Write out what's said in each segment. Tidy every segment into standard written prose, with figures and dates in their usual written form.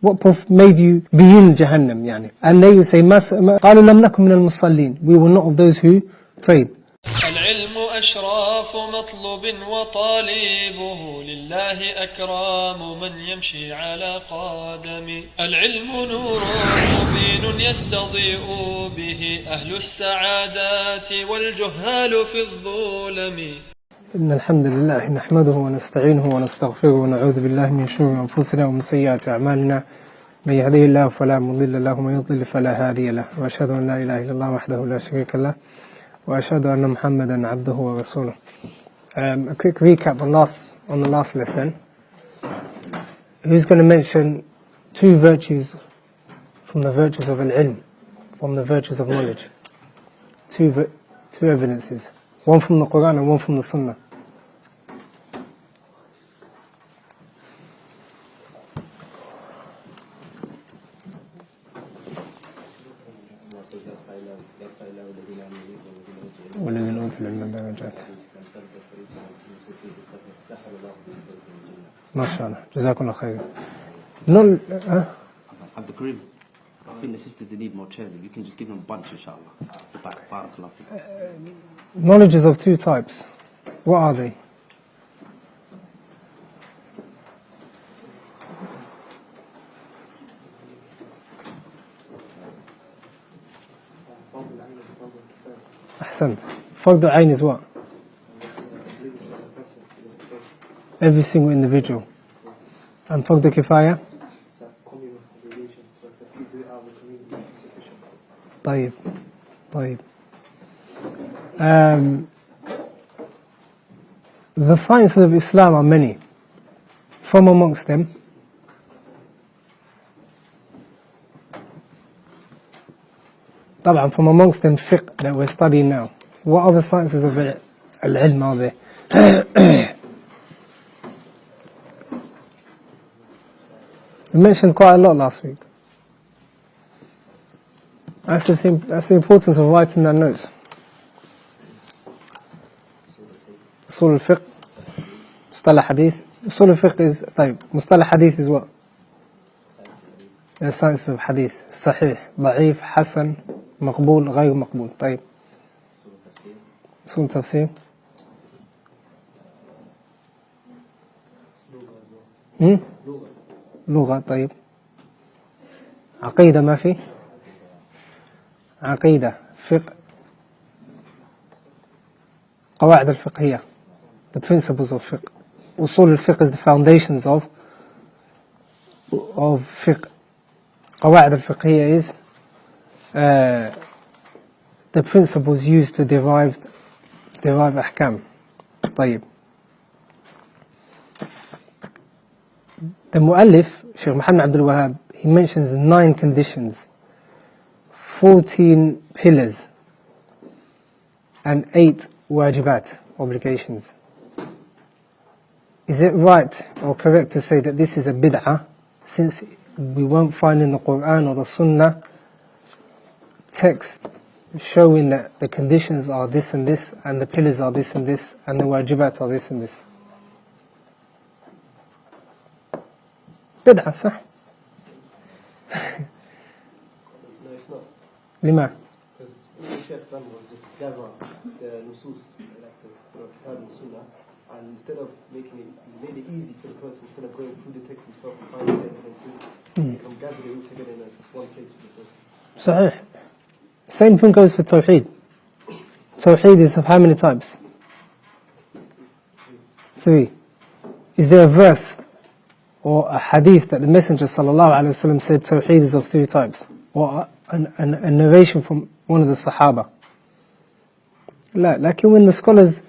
What made you be in Jahannam, يعني. And they will say, قالوا لم نكن من المصلين. We were not of those who prayed. العلم أشراف مطلوب وطالبه لله أكرام من يمشي على قدم. العلم نور مبين يستضيء به أهل السعادات والجهال في الظلم. إن الحمد لله نحمده ونستعينه ونستغفره ونعوذ بالله من شرور أنفسنا ومن سيئات أعمالنا. من يهديه الله فلا مضل له ومن يضلل فلا هادي له وأشهد أن لا إله إلا الله وحده لا شريك له وأشهد أن محمدا عبده ورسوله. A quick recap on the last lesson. Who's going to mention two virtues from the virtues of al-ilm, from the virtues of knowledge? Two evidences. One from the Quran and one from the Sunnah. والذين أوتوا العلم درجات. ما شاء الله جزاكم الله خير. At the crib, I think the sisters they need more chairs. If you can just give them a bunch, inshallah. Barakallah. Knowledge is of two types. What are they? Ahsant. Fardu Ayn is what? Every single individual. And Fardu Kifaya? طيب. The sciences of Islam are many. From amongst them, fiqh that we're studying now. What other sciences of al-ilm are there? We mentioned quite a lot last week. That's the importance of writing down notes. Usul al-fiqh, mustalah hadith. Usul al-fiqh is, mustalah hadith is what? The sciences of hadith. Sahih, da'if, Hassan, مقبول, غير مقبول. طيب. usul tafsir. لغة. طيب. عقيدة ما في؟ عقيدة. فقه. قواعد الفقهية. The principles of fiqh. Usul al-fiqh is the foundations of fiqh. قواعد الفقهية is the principles used to derive ahkam. طيب. The mu'allif, Shaykh Muhammad Abdul Wahhab, he mentions 9 conditions, 14 pillars, and 8 wajibat, obligations. Is it right or correct to say that this is a bid'ah, since we won't find in the Quran or the Sunnah text showing that the conditions are this and this, and the pillars are this and this, and the wajibat are this and this? Bid'ah, صح? No, it's not. لما؟ Because what the Shaykh done was just gather the nusus, like the Kitab and Sunnah, and instead of making it, he made it easy for the person, instead of going through the text himself and finding the evidences, he can gather it all together in one place for the person. صحيح. Same thing goes for Tawheed. Tawheed is of how many types? 3. Is there a verse or a hadith that the Messenger ﷺ said Tawheed is of 3 types? Or a narration from one of the Sahaba? Like when the scholars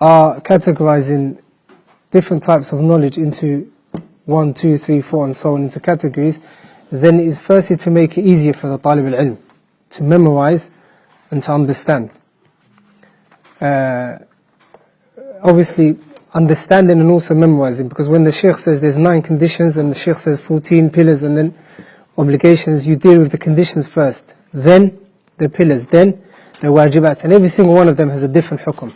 are categorizing different types of knowledge into 1, 2, 3, 4 and so on into categories, then it is firstly to make it easier for the talib al-ilm to memorize and to understand. Obviously understanding and also memorizing, because when the Shaykh says there's 9 conditions and the Shaykh says 14 pillars and then obligations, you deal with the conditions first, then the pillars, then the wajibat, and every single one of them has a different hukum.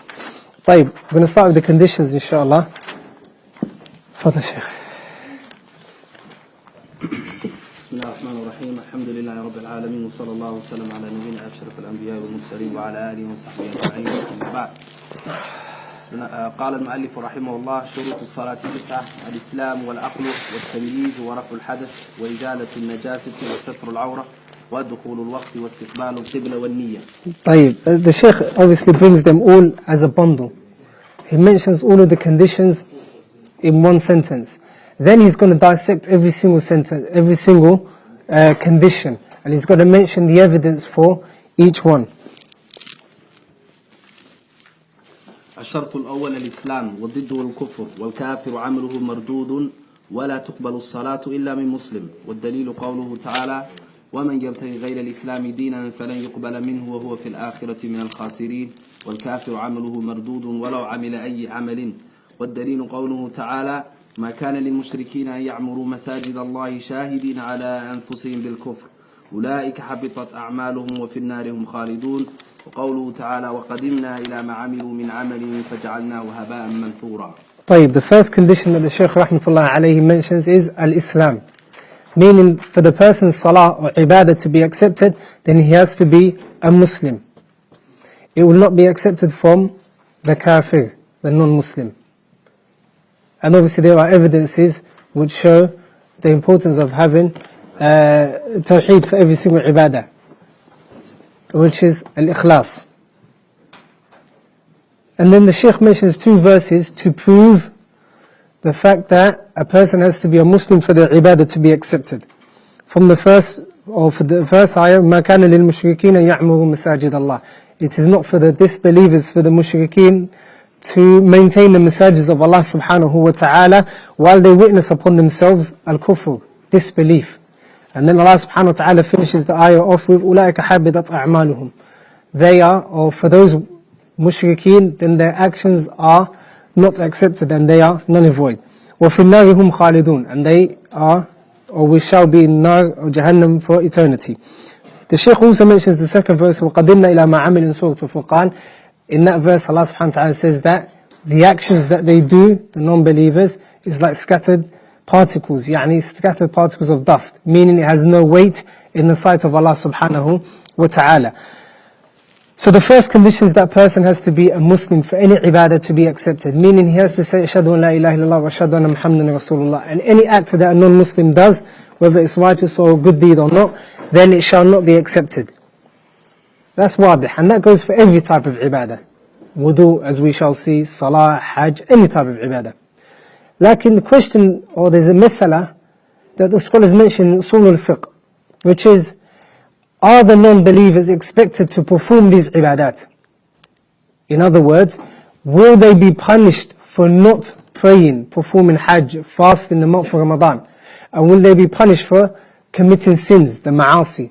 طيب, we're going to start with the conditions inshallah. Fadl Shaykh. بسم الله الرحمن الرحيم الحمد لله رب العالمين وصلى الله وسلم على نبينا أشرف الأنبياء والمرسلين وعلى آله وصحبه أجمعين أما بعد. قال المؤلف رحمه الله: شروط الصلاة 9: الإسلام والعقل والتمييز ورفع الحدث وإزالة النجاسة وستر العورة ودخول الوقت واستقبال القبلة والنية. طيب, the Sheikh obviously brings them all as a bundle. He mentions all of the conditions in one sentence. Then he's going to dissect every single sentence, every single condition, and he's going to mention the evidence for each one. الشرط الأول الإسلام وضده الكفر والكافر عمله مردود ولا تقبل الصلاة إلا من مسلم والدليل قوله تعالى: ومن يبتغي غير الإسلام دينا فلن يقبل منه وهو في الآخرة من الخاسرين والكافر عمله مردود ولو عمل أي عمل والدليل قوله تعالى: ما كان للمشركين أن يعمروا مساجد الله شاهدين على أنفسهم بالكفر أولئك حبطت أعمالهم وفي النار هم خالدون وقوله تعالى: وقدمنا إلى ما عملوا من عمل فجعلناه هباء منثورا. طيب, the first condition that the Shaykh rahmatullah alayhi mentions is al-Islam, meaning for the person's salah or ibadah to be accepted, then he has to be a Muslim. It will not be accepted from the kafir, the non-Muslim. And obviously there are evidences which show the importance of having tawheed for every single ibadah, which is al-Ikhlas. And then the Shaykh mentions 2 verses to prove the fact that a person has to be a Muslim for the ibadah to be accepted. From the first, or for the first ayah, مَا كَانَ لِلْمُشْرِكِينَ يَعْمُرُوا مَسَاجِدَ اللَّهِ. It is not for the disbelievers, for the mushrikeen, to maintain the masajids of Allah subhanahu wa ta'ala while they witness upon themselves al-kufr, disbelief. And then Allah subhanahu wa ta'ala finishes the ayah off with أُولَٰئِكَ حَبِّطَتْ أَعْمَالُهُم. They are, or for those mushrikeen, then their actions are not accepted and they are null and void. وَفِي النَّارِ هُمْ خَالِدُونَ. And they are, or we shall be in nar or Jahannam for eternity. The Shaykh also mentions the second verse, وَقَدِمْنَا إِلَى مَا عَمِلٍ سُورَةُ الْفُرْقَانِ. In that verse, Allah subhanahu wa ta'ala says that the actions that they do, the non-believers, is like scattered particles, يعني scattered particles of dust, meaning it has no weight in the sight of Allah subhanahu wa ta'ala. So the first condition is that person has to be a Muslim for any ibadah to be accepted, meaning he has to say, أشهد أن لا إله إلا الله وأشهد أن محمدا رسول الله. And any act that a non-Muslim does, whether it's righteous or a good deed or not, then it shall not be accepted. That's wadih, and that goes for every type of ibadah. Wudu, as we shall see, Salah, Hajj, any type of ibadah. Like in the question, or there's a mas'ala that the scholars mention in usul al-fiqh, which is, are the non-believers expected to perform these ibadat? In other words, will they be punished for not praying, performing Hajj, fast in the month of Ramadan? And will they be punished for committing sins, the ma'asi?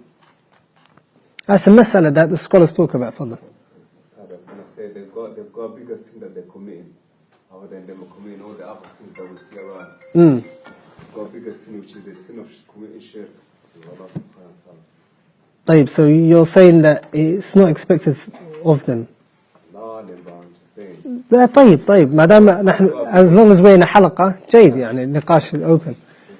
That's a mas'ala that the scholars talk about. Fadl. I was going to say they've got a bigger sin that they're committing, other than them committing all the other sins that we see around. They've got a bigger sin, which is the sin of committing shirk with Allah subhanahu wa ta'ala. طيب, so you're saying that it's not expected of them? No, I'm just saying. طيب, ما دام نحن, as long as we're in a حلقة, جيد, يعني النقاش open.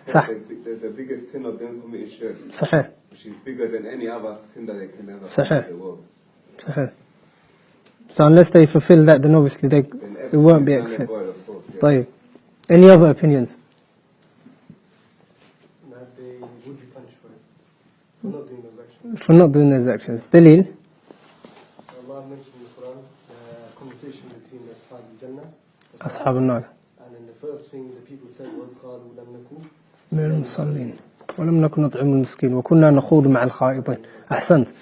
صح. The biggest sin of them committing shirk. صحيح. Which is bigger than any other sin that they can ever صحيح. commit in the world. صحيح. So unless they fulfill that, then obviously it won't be accepted. طيب. Any other opinions? That they would be punished for it, for not doing those actions. For not doing those actions. Dalil? Allah mentioned in the Quran the conversation between Ashab al-Jannah, أصحاب النار. and then the first thing the people said was قالوا لم نكن من المصلين ولم نكن نطعم المسكين وكنا نخوض مع الخائضين. أحسنت.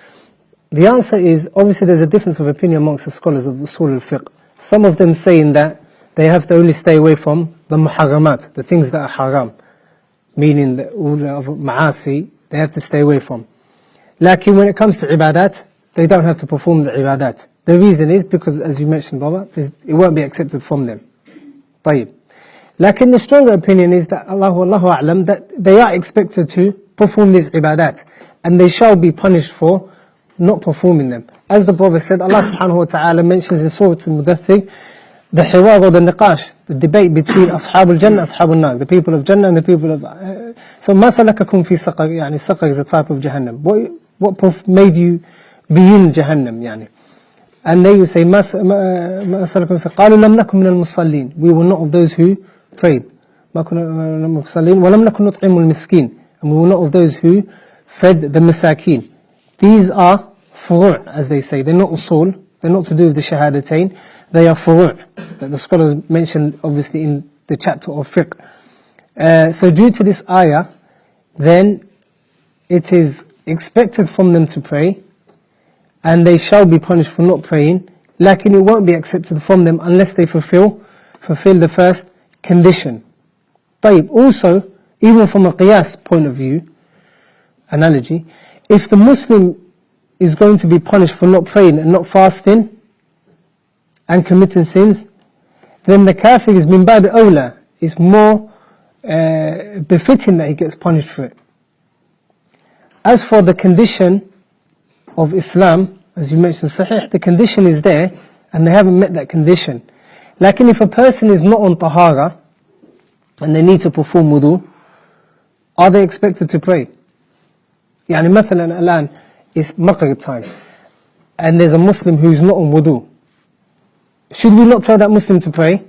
The answer is, obviously there's a difference of opinion amongst the scholars of usul al-fiqh. Some of them saying that they have to only stay away from the muharramat, the things that are haram, meaning that all the ma'asi, they have to stay away from. Like when it comes to ibadat, they don't have to perform the ibadat. The reason is because, as you mentioned, Baba, it won't be accepted from them. طيب. Like the stronger opinion is that Allahu A'lam, that they are expected to perform these ibadat, and they shall be punished for not performing them. As the Prophet said, Allah subhanahu wa ta'ala mentions in Surah Al-Mudaththir the hiwar or the niqash, the debate between Ashab al-Jannah, Ashab al-Nar, the people of Jannah and the people of... so ma salakakum fi saqar, yani saqar is a type of Jahannam. What made you be in Jahannam, yani? And they will say, ma salakakum fi qalu lam nakum min al-musallin. We were not of those who prayed. Ma kunna min al-musallin, wa lam nakun nut'imu al-miskin. And we were not of those who fed the masakin. These are furu', as they say. They're not usul. They're not to do with the shahadatain. They are furu' that the scholars mentioned obviously in the chapter of fiqh. So due to this ayah, then it is expected from them to pray, and they shall be punished for not praying. Lakin it won't be accepted from them unless they fulfill the first condition. طيب, also, even from a qiyas point of view, analogy, if the Muslim is going to be punished for not praying and not fasting and committing sins, then the kafir is min bab awla, is more befitting that he gets punished for it. As for the condition of Islam, as you mentioned, sahih, the condition is there and they haven't met that condition. Like if a person is not on tahara and they need to perform wudu, are they expected to pray? Yani mathalan alan, it's maghrib time and there's a Muslim who's not on wudu. Should we not tell that Muslim to pray?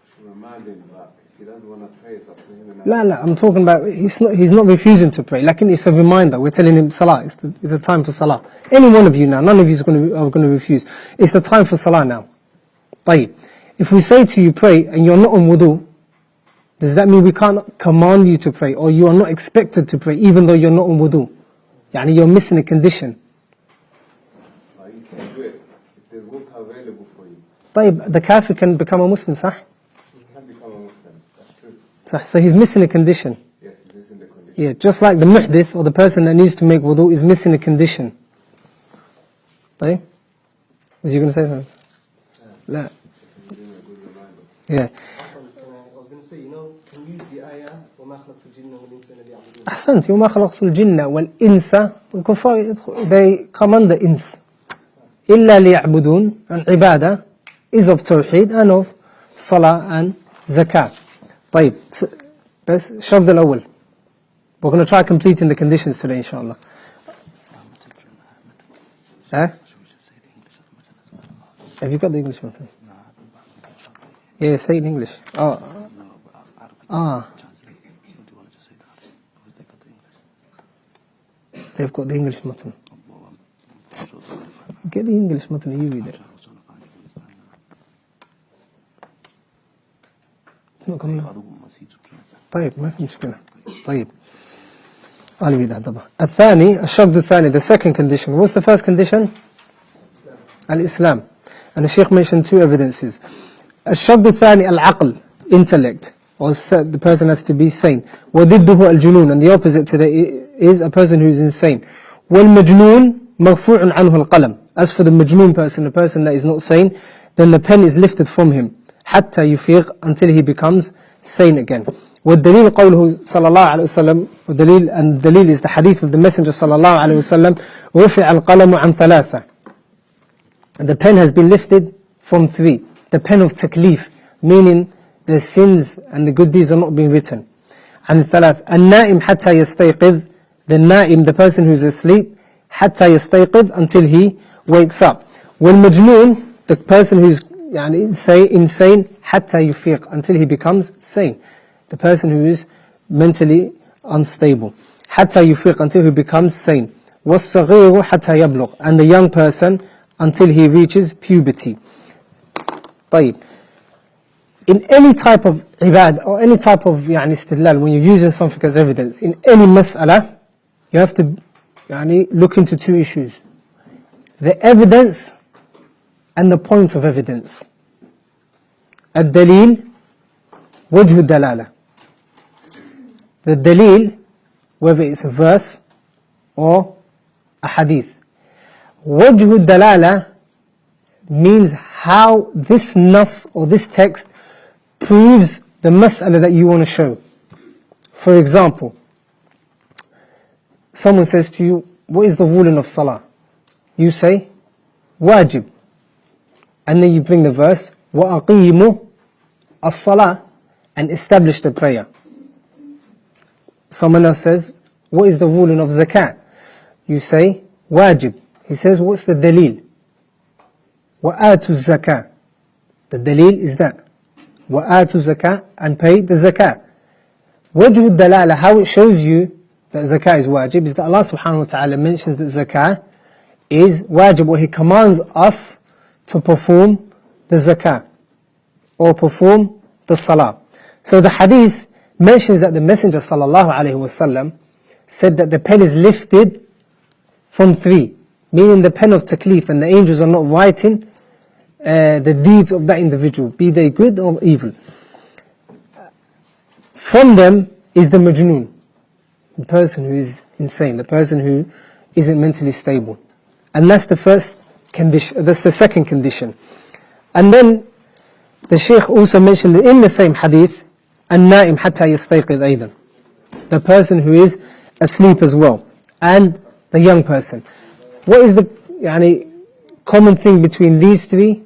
Should remind him, but if he doesn't want to pray, it's up to him. La, I'm talking about, he's not refusing to pray. Like it's a reminder. We're telling him Salah. It's a time for Salah. Any one of you now, none of you are going to refuse. It's the time for Salah now. طيب. If we say to you pray and you're not on wudu, does that mean we can't command you to pray, or you are not expected to pray even though you're not on wudu? Yani you're missing a condition. You can do it if there's water available for you. طيب, the kafir can become a Muslim, صح? He can become a Muslim, that's true. صح. So he's missing a condition. Yes, he's missing the condition. Yeah, just like the muhdith, or the person that needs to make wudu, is missing a condition. طيب? Was you going to say something? La. Yeah. I was going to say, can you use the ayah, وَمَا خَلَقْتُ الْجِنَّ وَالْإِنسَ إِلَّا لِيَعْبُدُونَ. أحسنت. وما خلقت الجن والإنس والكفار, they come under ins. إلا ليعبدون, and ibadah is of tawheed and of salah and zakah. طيب, بس الشرط الأول. We're going to try completing the conditions today, inshallah. Have you got the English one? Yeah, say it in English. They've got the English mutton. Get the English mutton, you read it. It's not coming up. طيب, ما في مشكلة. طيب. I'll read that طبعا. الثاني, الشرط الثاني, the second condition. What's the first condition? Al-Islam. And the Shaykh mentioned two evidences. الشرط الثاني العقل, intellect, or the person has to be sane. وضده الجنون, and the opposite to that is a person who is insane. والمجنون مرفوع عنه القلم. As for the majnoon person, the person that is not sane, then the pen is lifted from him حتى يفيق, until he becomes sane again. والدليل قوله صلى الله عليه وسلم, and the dalil is the hadith of the Messenger صلى الله عليه وسلم, رفع القلم عن ثلاثة. The pen has been lifted from three. The pen of taklif, meaning the sins and the good deeds are not being written. عن الثلاث. النائم حتى يستيقظ, the naim, the person who is asleep, حتى يستيقظ, until he wakes up. والمجنون, the person who is insane, حتى يفيق, until he becomes sane. The person who is mentally unstable. حتى يفيق, until he becomes sane. والصغير حتى يبلغ, and the young person until he reaches puberty. طيب. In any type of ibad or any type of istidlal, when you're using something as evidence, in any mas'ala, you have to look into two issues. The evidence and the point of evidence. الدليل وجه الدلالة. The dalil, whether it's a verse or a hadith. وجه الدلالة means how this nas or this text proves the mas'ala that you want to show. For example, someone says to you, what is the ruling of Salah? You say, wajib. and then you bring the verse, وَأَقِيمُوا as-Salaah, and establish the prayer. Someone else says, what is the ruling of zakat? You say, wajib. He says, what's the dalil? وَآتُوا الزَّكَاةِ. The dalil is that. وَآتُوا الزَّكَاةِ, and pay the zakat. وَجْهُ الدَّلَالَةِ, how it shows you that zakat is wajib, is that Allah subhanahu wa ta'ala mentions that zakat is wajib, or He commands us to perform the zakat, or perform the salah. So the hadith mentions that the Messenger sallallahu alayhi wasallam said that the pen is lifted from 3, meaning the pen of taklif, and the angels are not writing the deeds of that individual, be they good or evil. From them is the majnoon, the person who is insane, the person who isn't mentally stable. And that's the first condition, that's the second condition. And then the Shaykh also mentioned in the same hadith, النائم حتى يستيقظ أيضا, the person who is asleep as well, and the young person. What is the common thing between these three?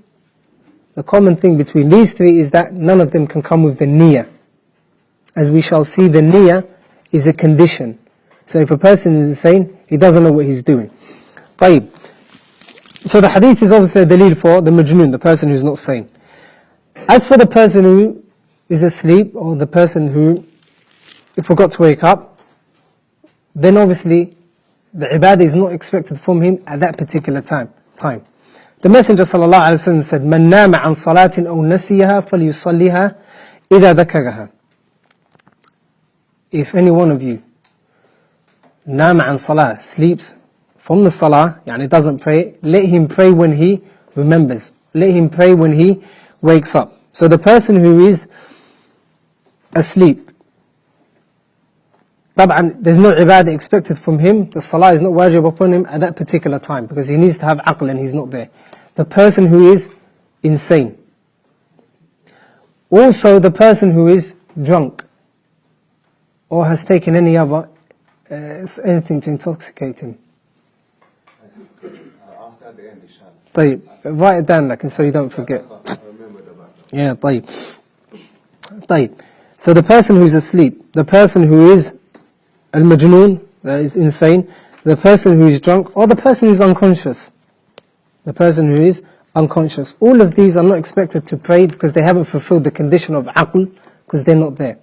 The common thing between these three is that none of them can come with the niyyah. As we shall see, the niyyah is a condition. So if a person is insane, he doesn't know what he's doing. طيب. So the hadith is obviously a dalil for the majnoon, the person who's not sane. As for the person who is asleep, or the person who forgot to wake up, then obviously the ibadah is not expected from him at that particular time. The Messenger sallallahu alaihi wasallam said, "Man nama an salatin aw nasiyaha falyusalliha idha dhakaraha." If any one of you nama an salah, sleeps from the salah, doesn't pray, let him pray when he remembers. Let him pray when he wakes up. So the person who is asleep, there's no ibadah expected from him, the salah is not wajib upon him at that particular time, because he needs to have aql and he's not there. The person who is insane. Also the person who is drunk, or has taken any other, anything to intoxicate him. After the end, inshallah. طيب, write it down so you don't forget. Yeah, طيب. So the person who's asleep, the person who is al-majnoon, that is insane, the person who is drunk, or the person who is unconscious. The person who is unconscious. All of these are not expected to pray because they haven't fulfilled the condition of aql, because they're not there.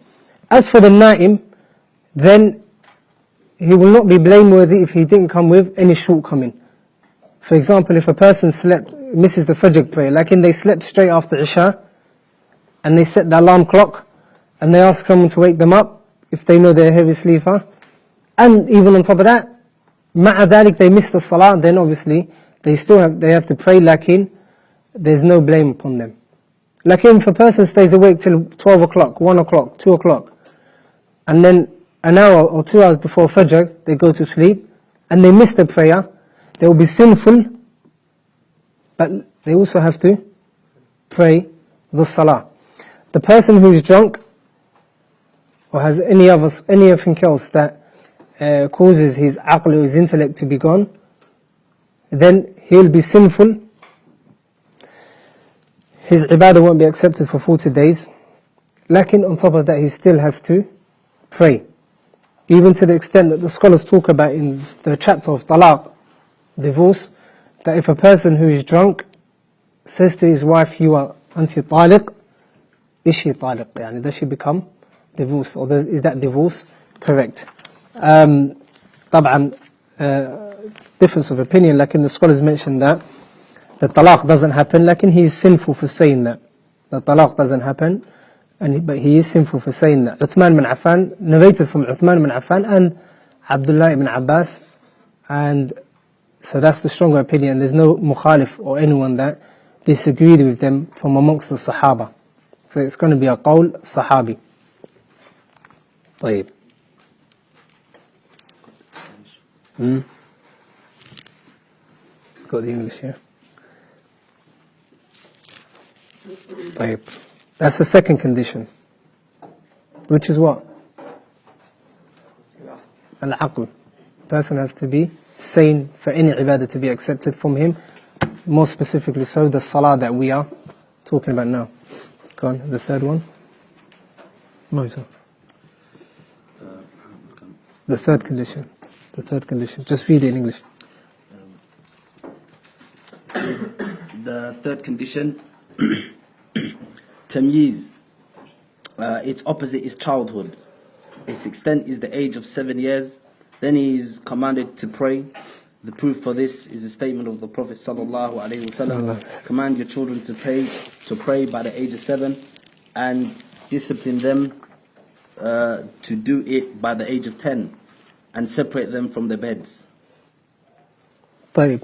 As for the na'im, then he will not be blameworthy if he didn't come with any shortcoming. For example, if a person misses the Fajr prayer, like they slept straight after Isha, and they set the alarm clock, and they ask someone to wake them up, if they know they're a heavy sleeper, and even on top of that, ma'a dhalik, they miss the salah, then obviously they have to pray, there's no blame upon them. If a person stays awake till 12 o'clock, 1 o'clock, 2 o'clock, and then an hour or 2 hours before Fajr, they go to sleep, and they miss the prayer, they will be sinful, but they also have to pray the salah. The person who is drunk, or has anything else that causes his aql or his intellect to be gone, then he'll be sinful. His ibadah won't be accepted for 40 days. On top of that, he still has to pray. Even to the extent that the scholars talk about in the chapter of talaq, divorce, that if a person who is drunk says to his wife, "You are anti-taliq," is she taliq? Does she become divorced, or is that divorce correct? Difference of opinion, the scholars mention that the talaq doesn't happen, he is sinful for saying that. The talaq doesn't happen, but he is sinful for saying that. Uthman bin Affan, narrated from Uthman bin Affan and Abdullah ibn Abbas, and so that's the stronger opinion. There's no mukhalif or anyone that disagreed with them from amongst the Sahaba. So it's going to be a qawl sahabi. طيب. Got the English here. طيب. That's the second condition, which is what? Al-aql. Person has to be sane for any ibadah to be accepted from him. more specifically so the Salah that we are talking about now. Go on, the third one. No, sir. The third condition. The third condition. Just read it in English. The third condition, tamyiz. Its opposite is childhood. Its extent is the age of 7 years. Then he is commanded to pray. The proof for this is the statement of the Prophet sallallahu alaihi wasallam: command your children to pray by the age of 7, and discipline them to do it by the age of 10, and separate them from their beds. طيب.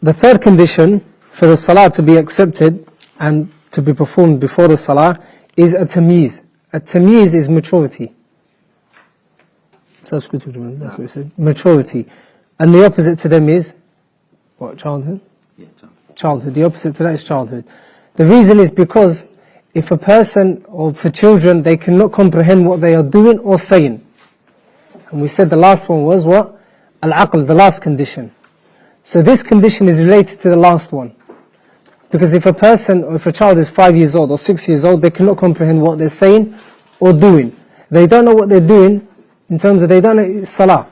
The third condition for the Salah to be accepted and to be performed before the Salah is a tamyiz. A tamyiz is maturity. That's what we said. Maturity. And the opposite to them is what? Childhood? Yeah, Childhood. The opposite to that is childhood. The reason is because if a person, or for children, they cannot comprehend what they are doing or saying. And we said the last one was what? Al-aql, the last condition. So this condition is related to the last one. Because if a person, or if a child is 5 years old or 6 years old, they cannot comprehend what they're saying or doing. They don't know what they're doing in terms of, they don't know Salah.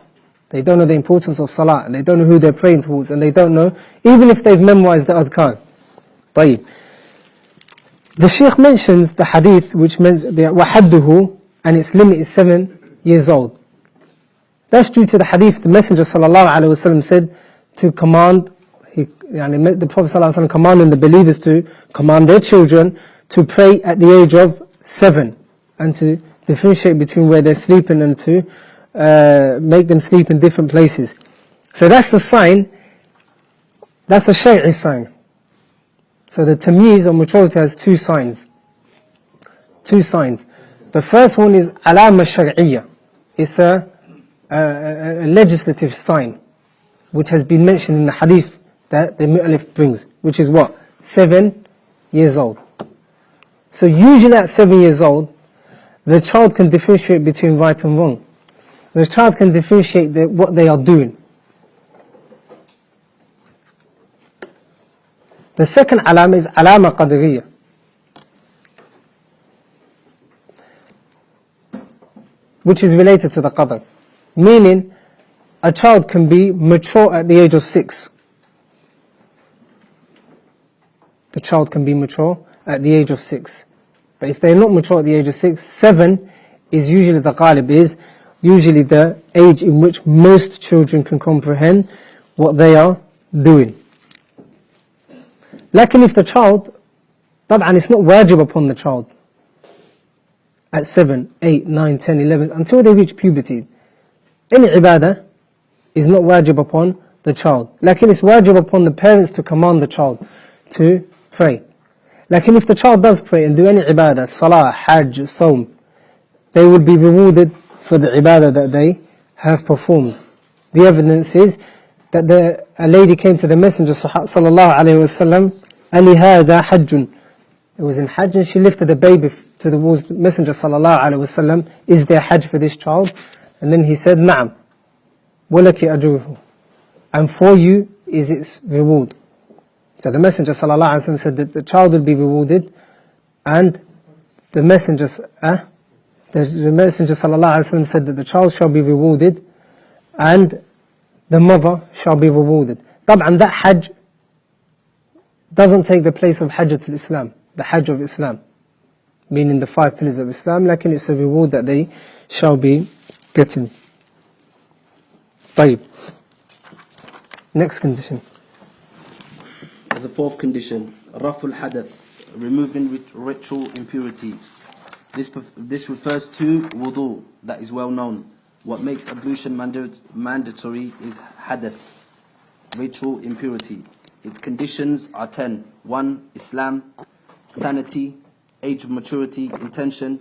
They don't know the importance of Salah, and they don't know who they're praying towards, and they don't know, even if they've memorized the adhkar. طيب. The Shaykh mentions the hadith which mentions the وَحَدُّهُ, and its limit is 7 years old. That's due to the hadith the Messenger sallallahu alaihi wasallam said to command, the Prophet sallallahu alaihi wasallam commanding the believers to command their children to pray at the age of 7, and to differentiate between where they're sleeping and to make them sleep in different places. So that's the sign, that's a shay'i sign. So the tamyiz or maturity has two signs. Two signs. The first one is alama shar'iyya. It's a legislative sign, which has been mentioned in the hadith that the mu'allif brings, which is what? 7 years old. So usually at 7 years old, the child can differentiate between right and wrong. The child can differentiate what they are doing. The second alama is alama qadariyya. Which is related to the qadar. Meaning, a child can be mature at the age of 6. The child can be mature at the age of 6. But if they're not mature at the age of 6, 7 is usually the ghalib, is usually the age in which most children can comprehend what they are doing. Like if the child, طبعا it's not wajib upon the child at 7, 8, 9, 10, 11, until they reach puberty. Any ibadah is not wajib upon the child. Like it's wajib upon the parents to command the child to pray. Like if the child does pray and do any ibadah, Salah, Hajj, Sawm, they will be rewarded for the ibadah that they have performed. The evidence is that a lady came to the Messenger sallallahu alaihi wasallam, Ali hada hajjun. It was in Hajj, and she lifted the baby to the Messenger sallallahu alaihi wasallam. Is there Hajj for this child? And then he said, Na'am, walaki ajruhu, and for you is its reward. So the Messenger sallallahu alaihi wasallam said that the child will be rewarded, and the Messenger sallallahu alaihi wasallam said that the child shall be rewarded, and the mother shall be rewarded. طبعا that Hajj doesn't take the place of Hajjatul Islam, the Hajj of Islam, meaning the 5 pillars of Islam, like it's a reward that they shall be getting. طيب. Next condition. The fourth condition, raful hadath, removing ritual impurity. This refers to wudu, that is well known. What makes ablution mandatory is hadath, ritual impurity. Its conditions are 10. 1. Islam, sanity, age of maturity, intention,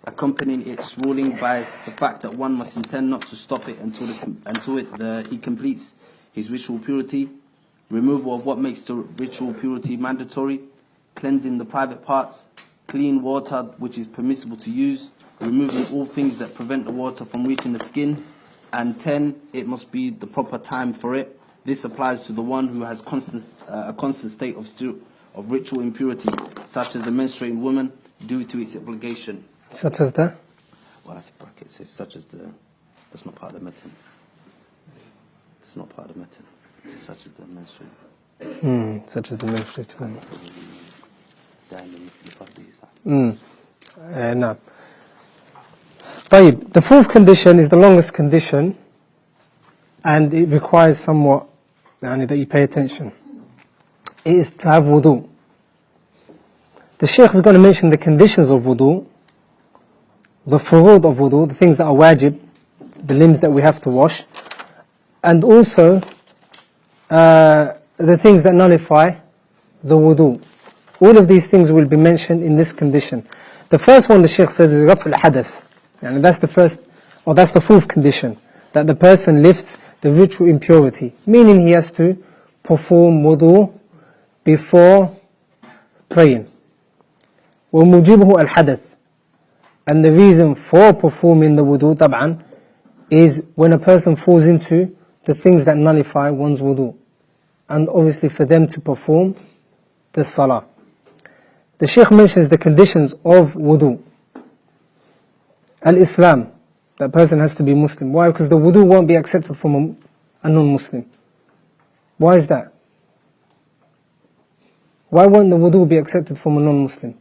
accompanying its ruling by the fact that one must intend not to stop it until he completes his ritual purity. Removal of what makes the ritual purity mandatory, cleansing the private parts, clean water which is permissible to use, removing all things that prevent the water from reaching the skin, and 10, it must be the proper time for it. This applies to the one who has a constant state of ritual impurity, such as a menstruating woman, due to its obligation. Such as the? Well, that's a bracket. It says such as the. That's not part of the method. It's not part of the method. It's such as the menstruating. Such as the menstruating woman. No. طيب, the fourth condition is the longest condition, and it requires somewhat that you pay attention. It is to have wudu. The Shaykh is going to mention the conditions of wudu, the furood of wudu, the things that are wajib, the limbs that we have to wash, and also the things that nullify the wudu. All of these things will be mentioned in this condition. The first one the Shaykh said is raf al-hadath. And that's the first, or that's the fourth condition, that the person lifts the ritual impurity, meaning he has to perform wudu before praying. وَمُجِبُهُ الْحَدَث. And the reason for performing the wudu, طبعا, is when a person falls into the things that nullify one's wudu. And obviously for them to perform the Salah. The Shaykh mentions the conditions of wudu. Al-Islam, that person has to be Muslim. Why? Because the wudu won't be accepted from a non-Muslim. Why is that? Why won't the wudu be accepted from a non-Muslim?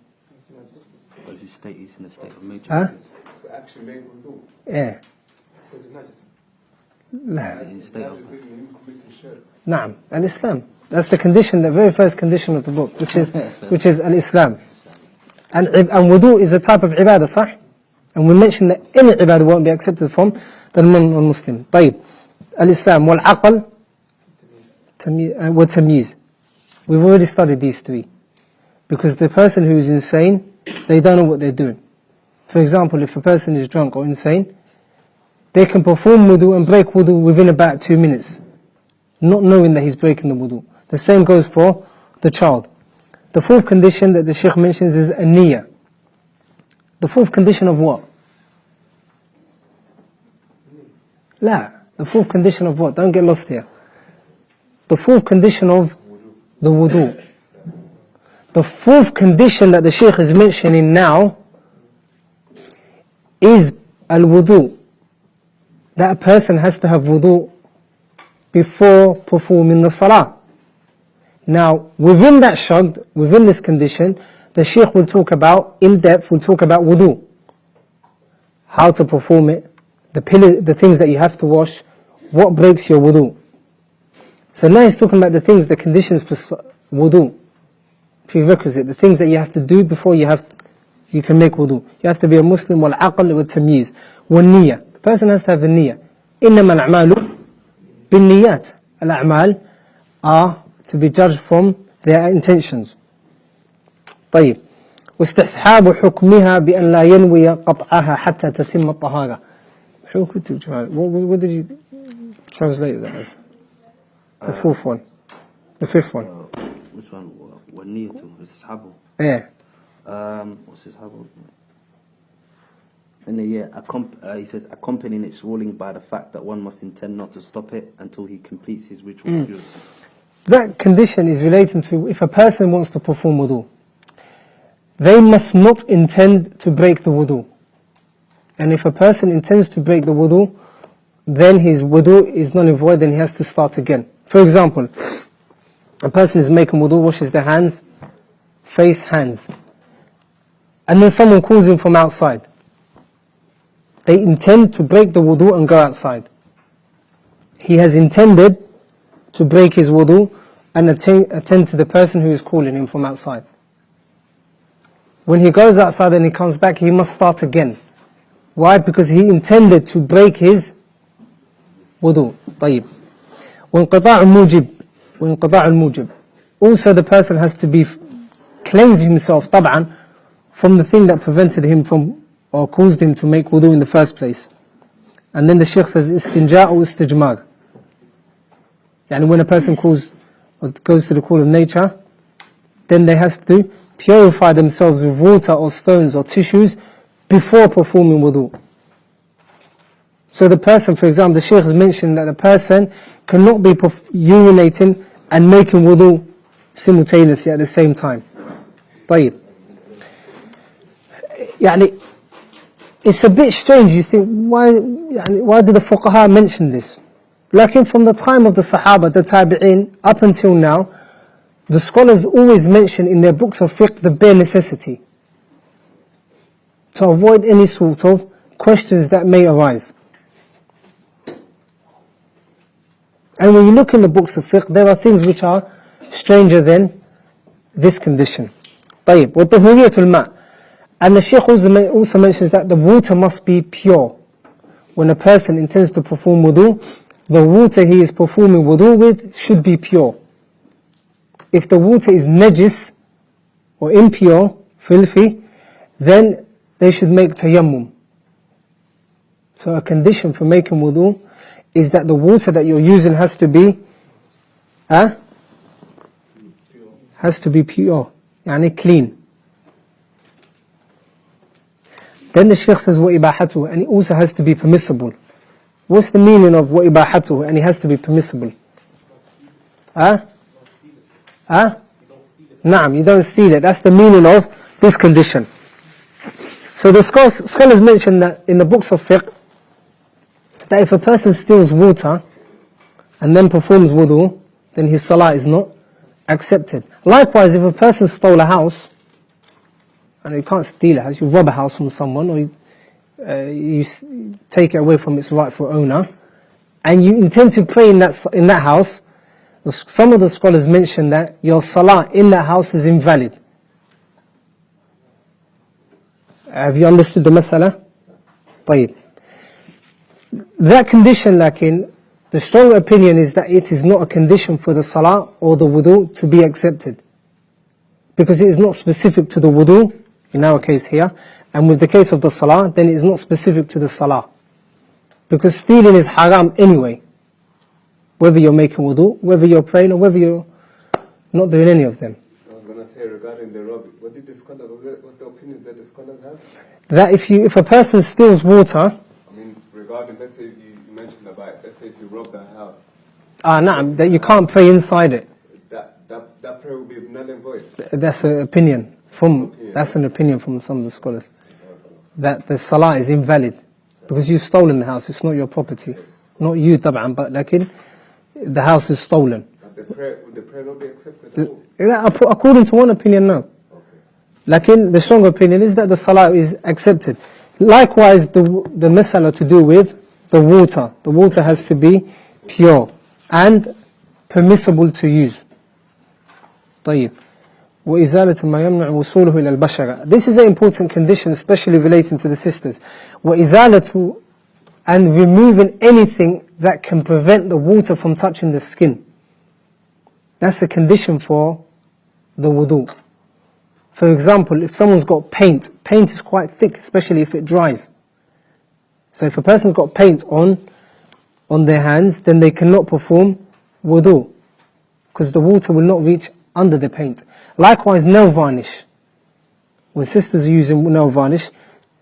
Because he's in a state of major. To actually make wudu. Yeah. Because it's not just. لا. In a state of. نعم. Al-Islam. That's the condition, the very first condition of the book, which is Al-Islam. And wudu is a type of ibadah, صح? And we mentioned that any ibadah won't be accepted from the non-Muslim. طيب. Al-Islam, wal-aql, wa-tamyiz. We've already studied these three. Because the person who is insane, they don't know what they're doing. For example, if a person is drunk or insane, they can perform wudu and break wudu within about 2 minutes, not knowing that he's breaking the wudu. The same goes for the child. The fourth condition that the Shaykh mentions is an-niyyah. The fourth condition of what? La. The fourth condition of what? Don't get lost here. The fourth condition of the wudu. The fourth condition that the Shaykh is mentioning now is al-wudu. That a person has to have wudu before performing the Salah. Now, within that shard, within this condition, the Shaykh will talk about, in depth, will talk about wudu. How to perform it, the things that you have to wash, what breaks your wudu. So now he's talking about the things, the conditions for wudu, prerequisite, the things that you have to do before you can make wudu. You have to be a Muslim, wal-aql, wal-tamyiz, wal-niyyah. The person has to have the niyyah. إِنَّمَا الْأَعْمَالُ بِالنِّيَّاتِ. Al-a'mal are to be judged from their intentions. طيب. واستحساب حكمها بأن لا ينوي قطعها حتى تتم الطهارة. What did you translate that as? The fourth one. The fifth one. Which one? والنية استصحابه. Yeah. استصحابه. And he says accompanying its ruling by the fact that one must intend not to stop it until he completes his ritual purity. That condition is relating to if a person wants to perform wudu. They must not intend to break the wudu. And if a person intends to break the wudu, then his wudu is null and void, then he has to start again. For example, a person is making wudu, washes their hands, face, hands. And then someone calls him from outside. They intend to break the wudu and go outside. He has intended to break his wudu and attend to the person who is calling him from outside. When he goes outside and he comes back, he must start again. Why? Because he intended to break his wudu. طيب. وانقطاع الموجب. Also the person has to be cleanse himself طبعا from the thing that prevented him from or caused him to make wudu in the first place. And then the Shaykh says istinja or istijmar. And when a person goes to the call of nature, then they have to purify themselves with water or stones or tissues before performing wudu. So the person, for example, the Shaykh has mentioned that the person cannot be urinating and making wudu simultaneously at the same time. طيب. يعني, it's a bit strange, you think, why did the fuqaha mention this? Like from the time of the Sahaba, the Tabi'in, up until now, the scholars always mention in their books of fiqh the bare necessity, to avoid any sort of questions that may arise. And when you look in the books of fiqh, there are things which are stranger than this condition. طيب, وطهورية الماء. And the Shaykh also mentions that the water must be pure. When a person intends to perform wudu, the water he is performing wudu with should be pure. If the water is najis or impure, filthy, then they should make tayammum. So a condition for making wudu is that the water that you're using has to be pure, يعني clean. Then the Shaykh says وَإِبَاحَتُهُ, and it also has to be permissible. What's the meaning of وَإِبَاحَتُهُ, and it has to be permissible? Naam, you don't steal it. That's the meaning of this condition. So the scholars mention that in the books of fiqh, that if a person steals water and then performs wudu, then his salah is not accepted. Likewise, if a person stole a house, and you can't steal a house, you rob a house from someone, or you take it away from its rightful owner, and you intend to pray in that house, some of the scholars mention that your salah in that house is invalid. Have you understood the mas'ala? طيب. That condition, lakin, the strong opinion is that it is not a condition for the salah or the wudu to be accepted, because it is not specific to the wudu, in our case here, and with the case of the salah, then it is not specific to the salah, because stealing is haram anyway, whether you're making wudu, whether you're praying, or whether you're not doing any of them. I was going to say regarding the robbing, what's the opinion that the scholars have? That if a person steals water, I mean, regarding, let's say you mentioned about, let's say if you rob the house. Naam, that you can't pray inside it. That prayer will be null and void. That's an opinion that's an opinion from some of the scholars, that the salah is invalid because you've stolen the house. It's not your property, not you tab'an, but lakin the house is stolen. Would the prayer not be accepted at all? According to one opinion, no. Lakin the strong opinion is that the salah is accepted. Likewise, the mas'ala to do with the water. The water has to be pure and permissible to use. طيب. وإزالة ما يمنع وصوله إلى البشرة. This is an important condition, especially relating to the sisters. وإزالة, and removing anything that can prevent the water from touching the skin. That's a condition for the wudu. For example, if someone's got paint is quite thick, especially if it dries. So if a person's got paint on their hands, then they cannot perform wudu, because the water will not reach under the paint. Likewise, nail varnish. When sisters are using nail varnish,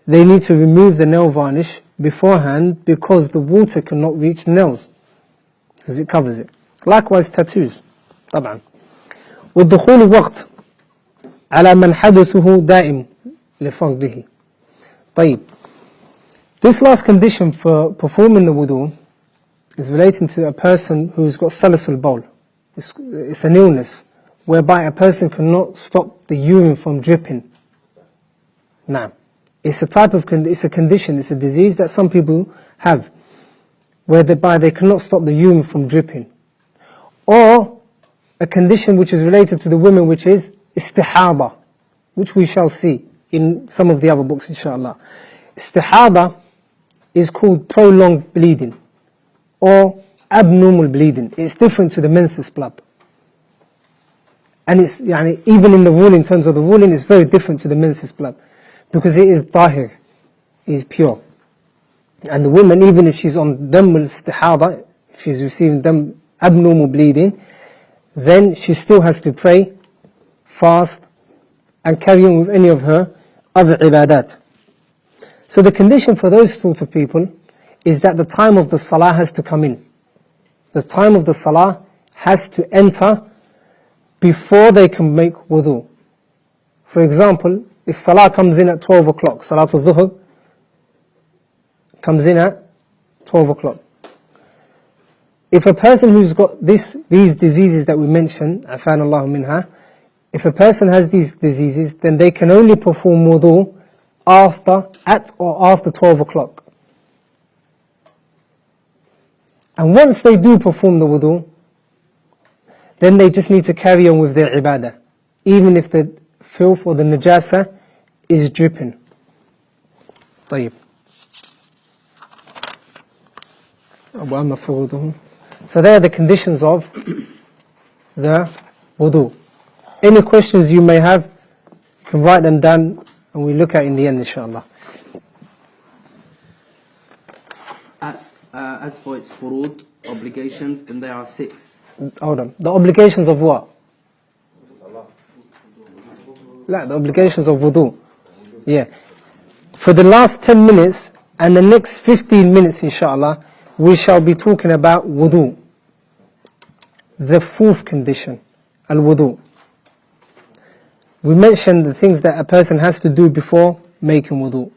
they need to remove the nail varnish beforehand, because the water cannot reach nails, because it covers it. Likewise, tattoos. طبعا. والدخول الوقت على من حدثه دائم لفقده. طيب. This last condition for performing the wudu is relating to a person who's got salasul bawl. It's an illness whereby a person cannot stop the urine from dripping. Now, it's a condition, it's a disease that some people have, whereby they cannot stop the urine from dripping. Or a condition which is related to the women, which is istihada, which we shall see in some of the other books, inshallah. Istihada is called prolonged bleeding or abnormal bleeding. It's different to the menses blood. And it's even in the ruling, in terms of the ruling, it's very different to the menses blood, because it is tahir, it is pure. And the woman, even if she's on dam al-istihada, if she's receiving dam abnormal bleeding, then she still has to pray, fast, and carry on with any of her other ibadat. So the condition for those sort of people is that the time of the salah has to come in. the time of the Salah has to enter before they can make wudu. For example, if Salah comes in at 12 o'clock, Salatul Dhuhr comes in at 12 o'clock. If a person who's got these diseases that we mentioned, afan Allahu minha, if a person has these diseases, then they can only perform wudu at or after 12 o'clock. And once they do perform the wudu, then they just need to carry on with their ibadah, even if the filth or the najasa is dripping. طيب. So there are the conditions of the wudu. Any questions you may have, you can write them down and we look at in the end, inshallah. As for its furud, obligations, then there are 6. Hold on. The obligations of what? The obligations of wudu. Yeah. For the last 10 minutes and the next 15 minutes, inshallah, we shall be talking about wudu. The 4th condition, al-wudu. We mentioned the things that a person has to do before making wudu.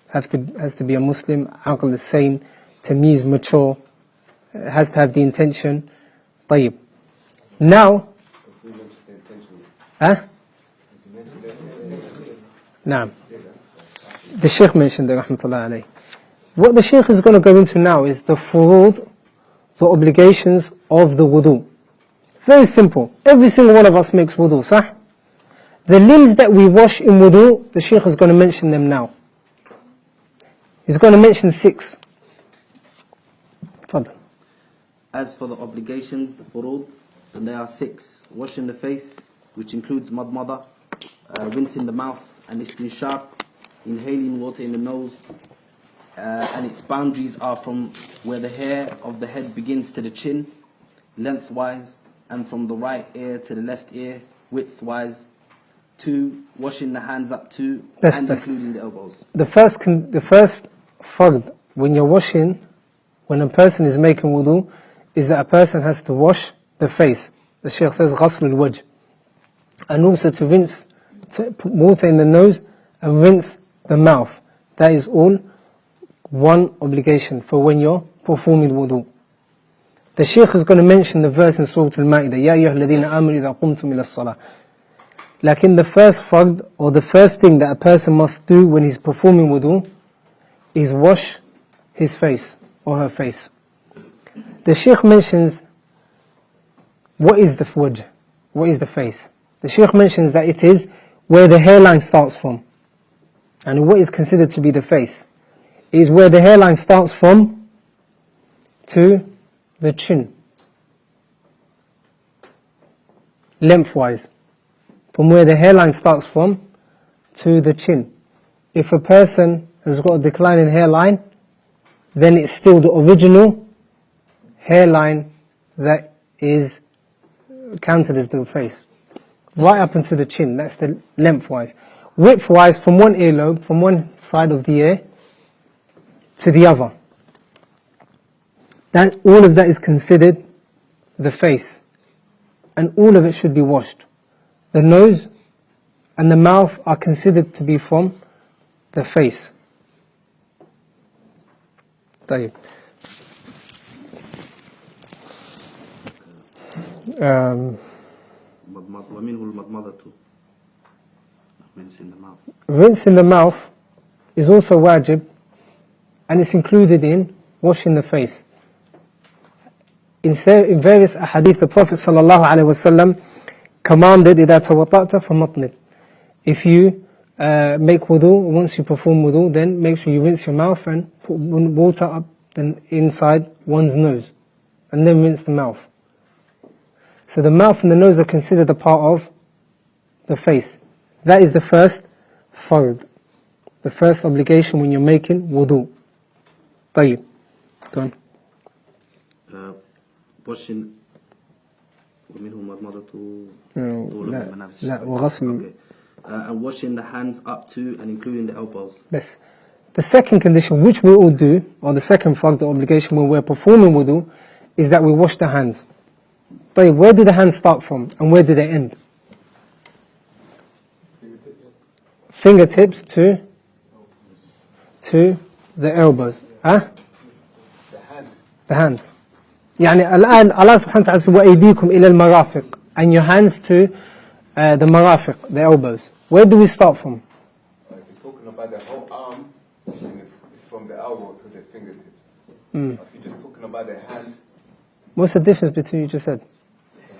Has to be a Muslim, aql as-sane, tamyiz, mature, has to have the intention. طيب. Now, نعم. The Shaykh mentioned it, rahmatullah alayhi. What the Shaykh is going to go into now is the furud, the obligations of the wudu. Very simple. Every single one of us makes wudu, sah? The limbs that we wash in wudu, the Shaykh is going to mention them now. He's going to mention 6. Fadl. As for the obligations, the furud, then there are 6. Washing the face, which includes madmada, rinsing the mouth, and istinshaq, inhaling water in the nose, and its boundaries are from where the hair of the head begins to the chin, lengthwise, and from the right ear to the left ear, widthwise. 2, washing the hands up to and including the elbows. The first fard, when you're washing, when a person is making wudu, is that a person has to wash the face. The Shaykh says ghasl al-wajh. And also to rinse, to put water in the nose and rinse the mouth. That is all one obligation for when you're performing wudu. The Shaykh is going to mention the verse in Surah Al-Ma'idah, Ya ayyuha alladhina amanu idha qumtum ila as-salah. Like in the first fard, or the first thing that a person must do when he's performing wudu, is wash his face or her face. The Shaykh mentions, what is the wajh? What is the face? The Shaykh mentions that it is where the hairline starts from. And what is considered to be the face is where the hairline starts from to the chin, lengthwise. From where the hairline starts from to the chin. If a person has got a declining hairline, then it's still the original hairline that is counted as the face. Right up into the chin, that's the lengthwise. Widthwise, from one earlobe, from one side of the ear to the other. All of that is considered the face. And all of it should be washed. The nose and the mouth are considered to be from the face. طيب. Rinsing the mouth is also wajib, and it's included in washing the face. In various ahadith, the Prophet ﷺ commanded, إِذَا تَوَطَأْتَ فَمَطْنِبْ. If you make wudu, once you perform wudu, then make sure you rinse your mouth and put water up then inside one's nose, and then rinse the mouth. So the mouth and the nose are considered a part of the face. That is the first fard, the first obligation when you're making wudu. طيب. Go on. Washing. وغسل. And washing the hands up to and including the elbows. Yes. The second condition, which we all do, or the second fard, the obligation when we're performing wudu, is that we wash the hands. طيب, where do the hands start from and where do they end? Fingertips to the elbows. Huh? The hands. يعني الآن Allah subhanahu wa ta'ala says وَأَيْدِيكُمْ إِلَى الْمَرَافِقِ, and your hands to the marafiq, the elbows. Where do we start from? If you're talking about the whole arm, then it's from the elbow to the fingertips. If you're just talking about the hand, What's the difference between you just said?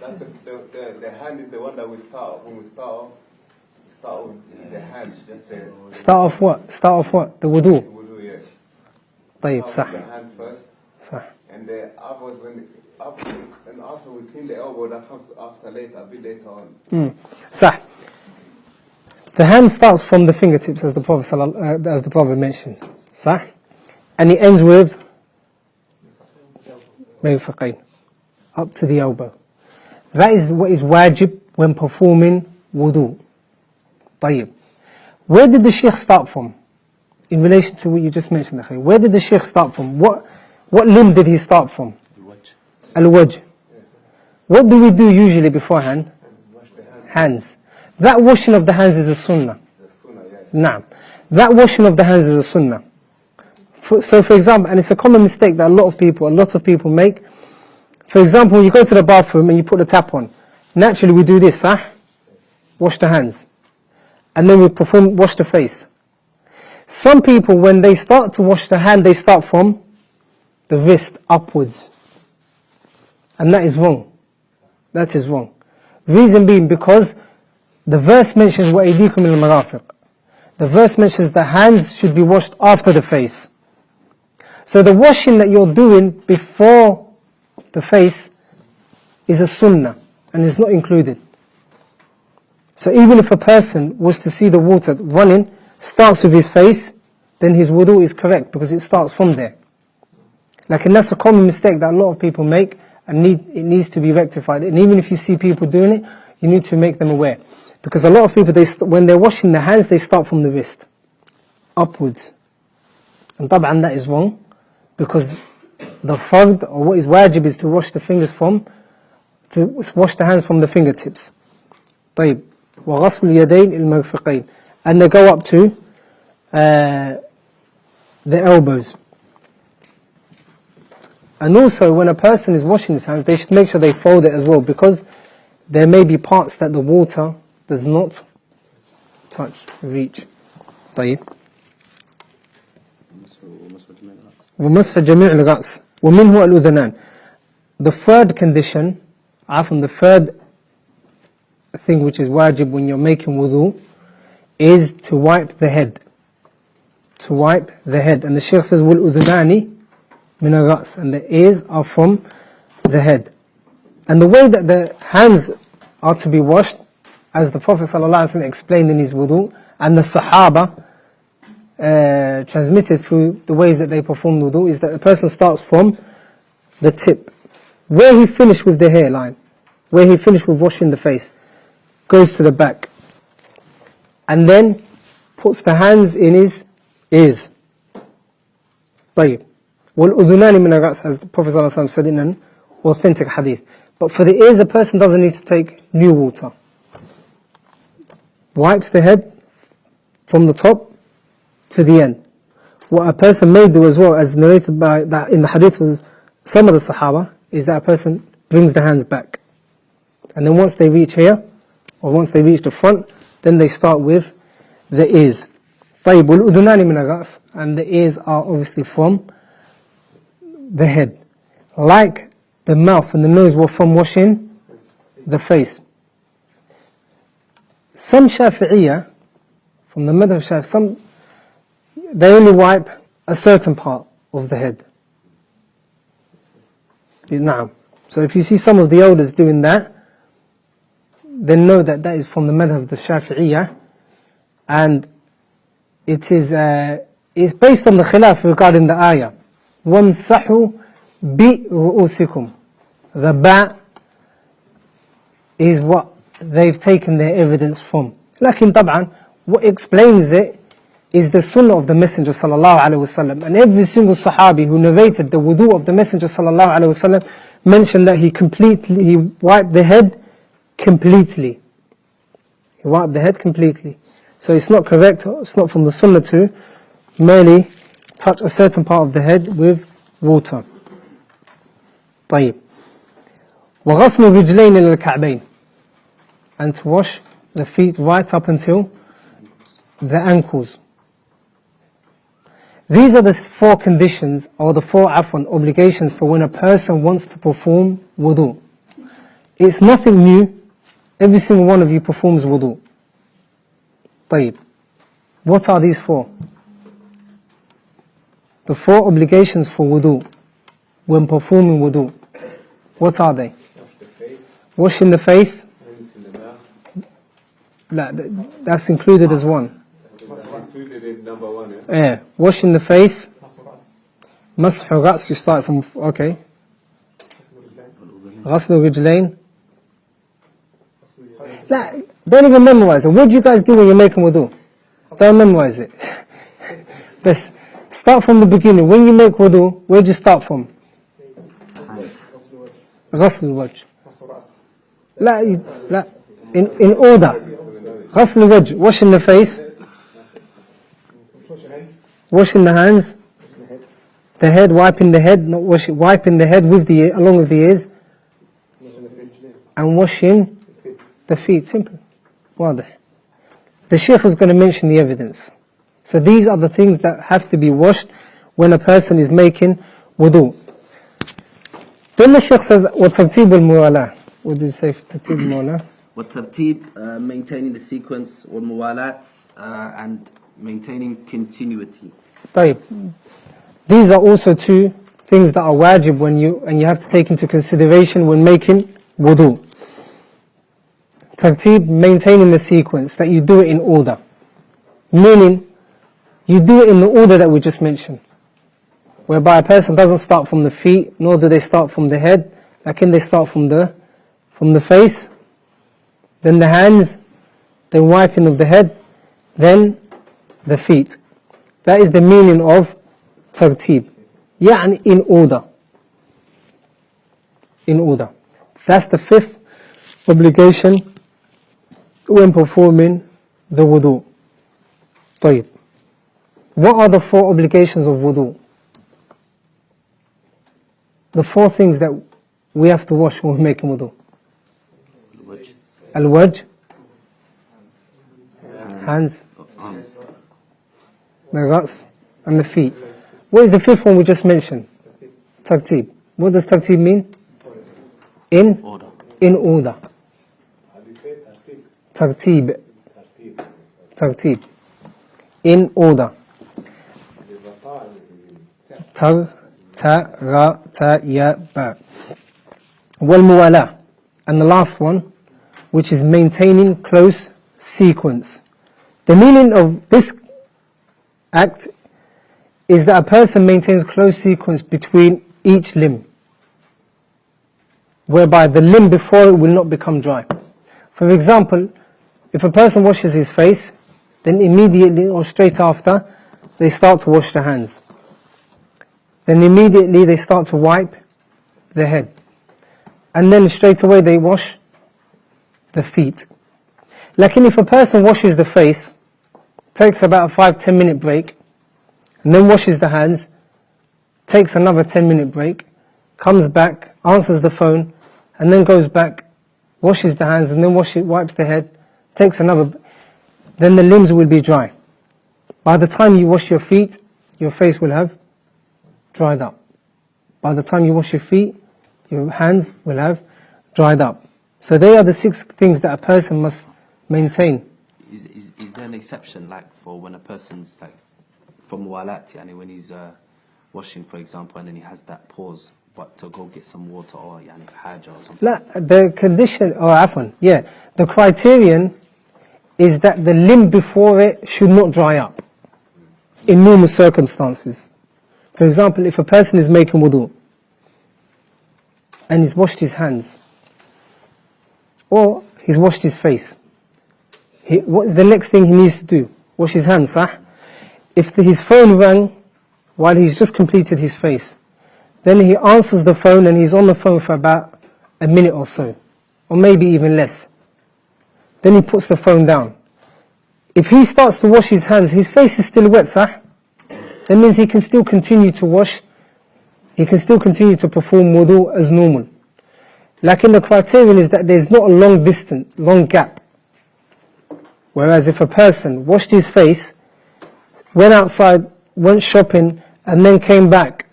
that's the hand is the one that we start off. When we start off, we start with the hand. Just the Start off what? Start off what? The wudu. wudu, yeah. طيب, Start صح. with the hand first, صح. and the others and after we clean the elbow, that comes after later, a bit later on. صح. The hand starts from the fingertips, as the Prophet mentioned. صح. And it ends with مرفقين, up to the elbow. That is what is wajib when performing wudu. طيب. Where did the Shaykh start from? In relation to what you just mentioned, akhi. Where did the Shaykh start from? What limb did he start from? Al-wajh. What do we do usually beforehand? Hands. That washing of the hands is a sunnah. Naam. That washing of the hands is a sunnah. So for example, and it's a common mistake that a lot of people make. For example, when you go to the bathroom and you put the tap on, naturally we do this, wash the hands. And then we wash the face. Some people, when they start to wash the hand, they start from the wrist upwards. And that is wrong. That is wrong. Reason being because the verse mentions وَأَيْدِيكُمْ إِلَى الْمَرَافِقِ. The verse mentions the hands should be washed after the face. So the washing that you're doing before the face is a sunnah and is not included. So even if a person was to see the water running, starts with his face, then his wudu is correct because it starts from there. And that's a common mistake that a lot of people make, and it needs to be rectified. And even if you see people doing it, you need to make them aware. Because a lot of people, when they're washing their hands, they start from the wrist, upwards. And طبعا that is wrong, because the fard, or what is wajib, is to wash the hands from the fingertips. طيب. وغسل اليدين المرفقين. And they go up to the elbows. And also, when a person is washing his hands, they should make sure they fold it as well, because there may be parts that the water does not reach. طيب. ومسح جميع الرأس ومنه الأذنان. The third condition, the third thing which is wajib when you're making wudu, is to wipe the head. To wipe the head. And the Shaykh says, وَالْأُذُنَانِ مِنَ الرَّأْسِ, and the ears are from the head. And the way that the hands are to be washed, as the Prophet ﷺ explained in his wudu, and the Sahaba transmitted through the ways that they perform wudu, is that a person starts from the tip. Where he finished with the hairline, where he finished with washing the face, goes to the back. And then puts the hands in his ears. طيب. وَالْأُذُنَانِ مِنَ الرَّأْسِ, as the Prophet ﷺ said in an authentic hadith. But for the ears, a person doesn't need to take new water. Wipes the head from the top to the end. What a person may do as well, as narrated by that in the hadith of some of the Sahaba, is that a person brings the hands back. And then once they reach here, or once they reach the front, then they start with the ears. طيب. وَالْأُذُنَانِ مِنَ الرَّأْسِ, and the ears are obviously from the head. Like the mouth and the nose were from washing the face. Some Shafi'iyah, from the madhab Shafi'iyah, they only wipe a certain part of the head. Naam. So if you see some of the elders doing that, then know that that is from the madhab of the Shafi'iyah, and it is it's based on the khilaf regarding the ayah. وَامْسَحُوا بِرُؤُوسِكُمْ. The ba is what they've taken their evidence from. Lakin طبعا, what explains it is the sunnah of the Messenger sallallahu alaihi wasallam. And every single Sahabi who narrated the wudu of the Messenger sallallahu alaihi wasallam mentioned that he wiped the head completely. He wiped the head completely. So it's not correct, it's not from the sunnah to merely touch a certain part of the head with water. طيب. وغسل الرجلين إلى الكعبين. And to wash the feet right up until the ankles. These are the four conditions, or the four obligations for when a person wants to perform wudu. It's nothing new. Every single one of you performs wudu. طيب. What are these four? The four obligations for wudu, when performing wudu. What are they? Washing the face. That's included as one. Number one, Yeah. Washing the face. Mashu ra's, you start from, okay. Ghaslu rijlain. Don't even memorize it. What do you guys do when you're making wudu? Don't memorize it. But start from the beginning. When you make wudu, where do you start from? Ghaslu wajh. In order. Ghaslu wajh, washing the face. Washing the hands. The head, wiping the head, not washing, wiping the head with the along with the ears. And washing the feet. Simple. واضح. The Shaykh was going to mention the evidence. So these are the things that have to be washed when a person is making wudu. Then the Shaykh says, وَتَرْتِيبُ الْمُوَالَاةِ. What did he say for ترتيب الموالاه? والترتيب, maintaining the sequence, والموالاة, and maintaining continuity. طيب. These are also two things that are wajib and you have to take into consideration when making wudu. Tartib, maintaining the sequence, that you do it in order. Meaning, you do it in the order that we just mentioned. Whereby a person doesn't start from the feet, nor do they start from the head. Lakin they start from the face, then the hands, then wiping of the head, then the feet. That is the meaning of tartib. Yani in order. In order. That's the fifth obligation when performing the wudu. طيب. What are the four obligations of wudu? The four things that we have to wash when we're making wudu. Al-wajh, hands, the ra's, and the feet. What is the fifth one we just mentioned? Tartib. What does tartib mean? In order. In order. Tartib. Tartib. In order. Tar, ta, ra, ta, ya, ba. Wal muwala. And the last one, which is maintaining close sequence. The meaning of this act is that a person maintains close sequence between each limb, whereby the limb before it will not become dry. For example, if a person washes his face, then immediately or straight after, they start to wash the hands. Then immediately they start to wipe the head. And then straight away they wash the feet. Like if a person washes the face, takes about a 5-10 minute break, and then washes the hands, takes another 10-minute break, comes back, answers the phone, and then goes back, washes the hands, and then wipes the head, takes another, then the limbs will be dry. By the time you wash your feet, your face will have dried up. By the time you wash your feet, your hands will have dried up. So they are the 6 things that a person must maintain. Is there an exception, like for when a person's like from walat, yani when he's washing, for example, and then he has that pause, but to go get some water or yani haja or something? La, the condition, or afwan, yeah, the criterion is that the limb before it should not dry up in normal circumstances. For example, if a person is making wudu and he's washed his hands or he's washed his face, what is the next thing he needs to do? Wash his hands, sah? if his phone rang while he's just completed his face, then he answers the phone and he's on the phone for about a minute or so, or maybe even less. Then he puts the phone down. If he starts to wash his hands, his face is still wet, sah? That means he can still continue to wash, he can still continue to perform wudu as normal. Like the criterion is that there's not a long gap. Whereas if a person washed his face, went outside, went shopping, and then came back,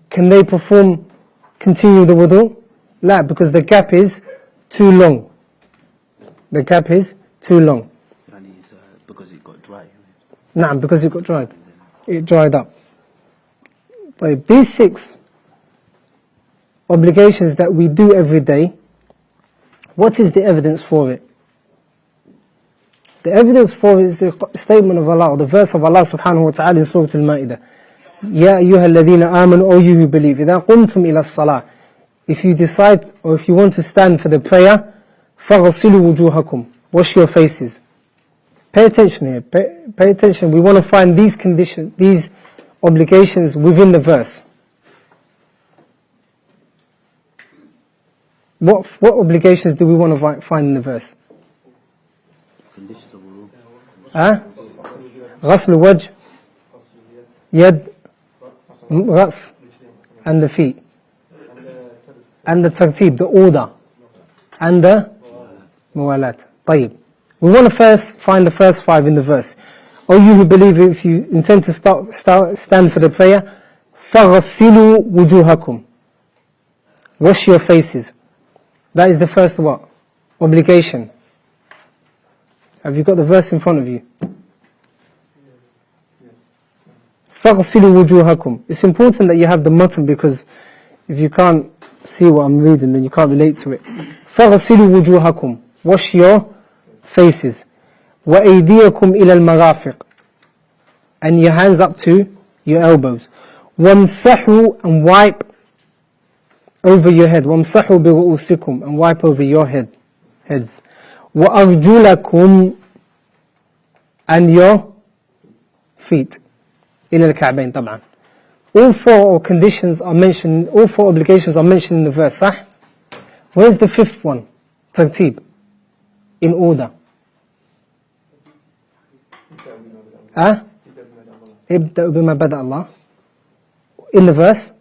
can they continue the wudu? La, because the gap is too long. The gap is too long. And it's because it got dry. Naam, because it got dried. It dried up. These 6 obligations that we do every day, what is the evidence for it? The evidence for it is the statement of Allah, or the verse of Allah subhanahu wa ta'ala in Surah Al-Ma'idah. Ya ayyuha alladhina amanu, O you who believe, إِذَا قُمْتُمْ إِلَى الصَّلَاةِ, if you decide or if you want to stand for the prayer, فَغَسِلُوا وُجُوهَكُمْ, wash your faces. Pay attention here, pay attention. We want to find these conditions, these obligations within the verse. What obligations do we want to find in the verse? Conditions of wudu. غسل الوجه, يد, رأس, and the feet. And the tartib, the order. And the muwalat. طيب. We want to first find the first 5 in the verse. O you who believe, if you intend to stand for the prayer, فَغَسِّلُوا وُجُوهَكُمْ, wash your faces. That is the first what? Obligation. Have you got the verse in front of you? فَغَسِّلُوا وُجُوهَكُمْ. It's important that you have the matan, because if you can't see what I'm reading, then you can't relate to it. فَغَسِّلُوا وُجُوهَكُمْ, wash your faces. وَأَيْدِيَكُمْ إِلَى الْمَرَافِقِ, and your hands up to your elbows. وَامْسَحُوا, and wipe over your head. وَامْسَحُوا بِرُؤُوسِكُمْ, and wipe over your heads. وَأَرْجُلَكُمْ, and your feet. إِلَى الْكَعْبَيْن طبعا. All 4 conditions are mentioned, all 4 obligations are mentioned in the verse, صح? Where's the 5th one? Tartib. In order. ابدأ بما بدأ الله. In the verse,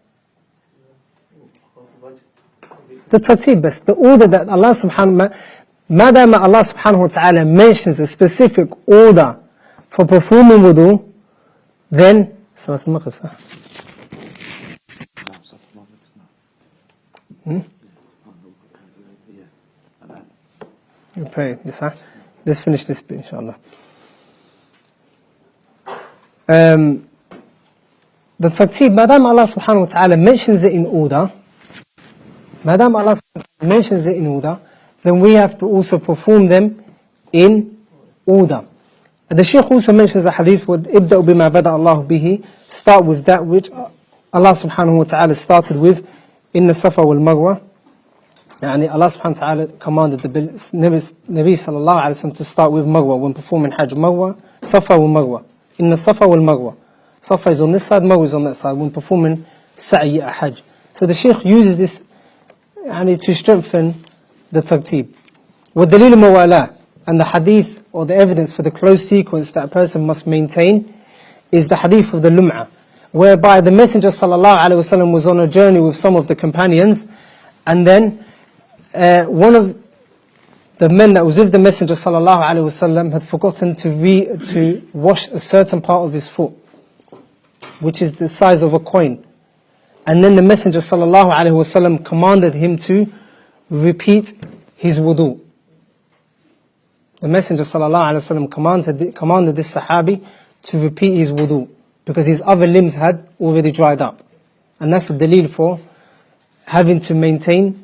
the tartib best, the order that Allah subhanahu wa ta'ala, madama Allah subhanahu wa ta'ala mentions a specific order for performing wudu, then Salat al-Maghrib, sir. You pray, yes, sir. Let's finish this bit, inshallah. The tartib, madam Allah subhanahu wa ta'ala mentions it in order, madam Allah subhanahu wa ta'ala mentions it in order, then we have to also perform them in order. The Shaykh also mentions a hadith with ibda'u bima bada Allah bihi, start with that which Allah subhanahu wa ta'ala started with, inna safa wal marwa. Yani Allah subhanahu wa ta'ala commanded the Nabi sallallahu alayhi wa sallam to start with marwa when performing hajj. Marwa, safa wal marwa. Inna safa wal marwa. Safa is on this side, marwa is on that side when performing sa'i at hajj. So the Shaykh uses this to strengthen the tartib. Wa dalil mawala, and the hadith or the evidence for the close sequence that a person must maintain is the hadith of the lum'ah, whereby the Messenger sallallahu alaihi wasallam was on a journey with some of the companions, and then one of the men that was with the Messenger sallallahu alaihi wasallam had forgotten to wash a certain part of his foot, which is the size of a coin. And then the Messenger sallallahu alaihi wasallam commanded him to repeat his wudu. The Messenger sallallahu alaihi wasallam commanded this Sahabi to repeat his wudu, because his other limbs had already dried up. And that's the dalil for having to maintain